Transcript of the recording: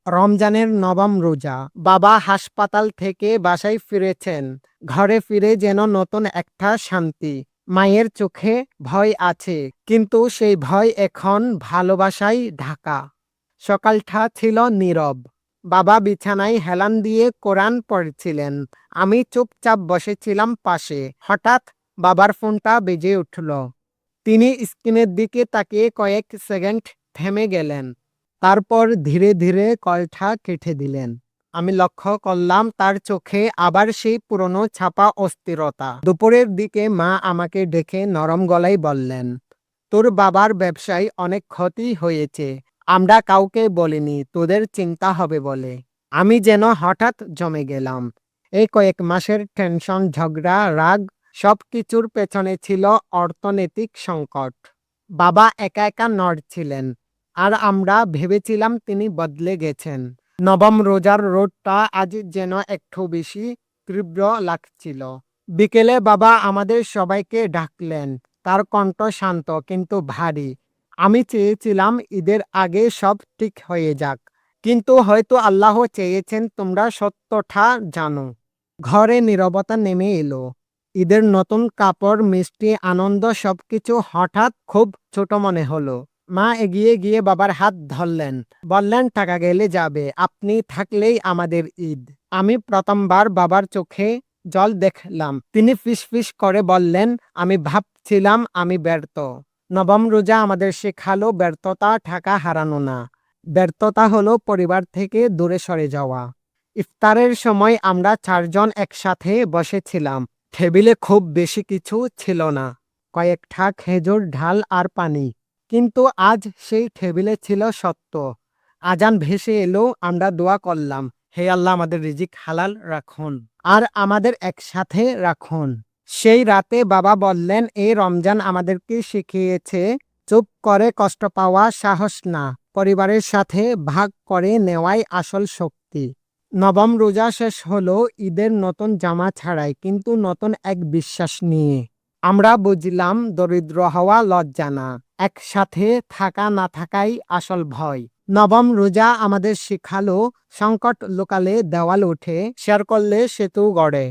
রমজানের নবম রোজা। বাবা হাসপাতাল থেকে বাসায় ফিরেছেন। ঘরে ফিরে যেন নতুন একটা শান্তি। মায়ের চোখে ভয় আছে, কিন্তু সেই ভয় এখন ভালোবাসায় ঢাকা। সকালটা ছিল নীরব। বাবা বিছানায় হেলান দিয়ে কোরআন পড়ছিলেন। আমি চুপচাপ বসেছিলাম পাশে। হঠাৎ বাবার ফোনটা বেজে উঠল। তিনি স্ক্রিনের দিকে তাকিয়ে কয়েক সেকেন্ড থেমে গেলেন। তারপর ধীরে ধীরে কলটা কেটে দিলেন। আমি লক্ষ্য করলাম তার চোখে আবার সেই পুরনো ছাপা অস্থিরতা। দুপুরের দিকে মা আমাকে ডেকে নরম গলায় বললেন, তোর বাবার ব্যবসায় অনেক ক্ষতি হয়েছে। আমরা কাউকে বলিনি, তোদের চিন্তা হবে বলে। আমি যেন হঠাৎ জমে গেলাম। এই কয়েক মাসের টেনশন, ঝগড়া, রাগ, সবকিছুর পেছনে ছিল অর্থনৈতিক সংকট। বাবা একা একা নড়ছিলেন, আর আমরা ভেবেছিলাম তিনি বদলে গেছেন। নবম রোজার রোদটা আজ যেন একটু বেশি তীব্র লাগছিল। বিকেলে বাবা আমাদের সবাইকে ডাকলেন। তার কণ্ঠ শান্ত কিন্তু ভারী। আমি চেয়েছিলাম ঈদের আগে সব ঠিক হয়ে যাক, কিন্তু হয়তো আল্লাহ চেয়েছেন তোমরা সত্যটা জানো। ঘরে নীরবতা নেমে এলো। ঈদের নতুন কাপড়, মিষ্টি, আনন্দ সবকিছু হঠাৎ খুব ছোট মনে হলো। মা এগিয়ে গিয়ে বাবার হাত ধরলেন, বললেন টাকা গেলে যাবে, আপনি থাকলেই আমাদের ঈদ। আমি প্রথমবার বাবার চোখে জল দেখলাম। তিনি ফিসফিস করে বললেন, আমি ভাবছিলাম আমি ব্যর্থ। নবম রোজা আমাদের শেখালো ব্যর্থতা টাকা হারানো না। ব্যর্থতা হলো পরিবার থেকে দূরে সরে যাওয়া। ইফতারের সময় আমরা চারজন একসাথে বসেছিলাম। টেবিলে খুব বেশি কিছু ছিল না, কয়েকটা খেজুর, ঢাল আর পানি। কিন্তু আজ সেই টেবিলে ছিল সত্য। আজান ভেসে এলো, আমরা দোয়া করলাম, হে আল্লাহ আমাদের রিজিক হালাল রাখুন, আর আমাদের একসাথে রাখুন। সেই রাতে বাবা বললেন, এই রমজান আমাদেরকে শিখিয়েছে চুপ করে কষ্ট পাওয়া সাহস না, পরিবারের সাথে ভাগ করে নেওয়াই আসল শক্তি। নবম রোজা শেষ হলো ঈদের নতুন জামা ছাড়াই, কিন্তু নতুন এক বিশ্বাস নিয়ে। আমরা বুঝলাম দরিদ্র হওয়া লজ্জা না, একসাথে থাকা না থাকাই আসল ভয়। নবম রোজা আমাদের শেখালো সংকট লোকালে দেওয়াল ওঠে, শেয়ার করলে সেতু গড়ে।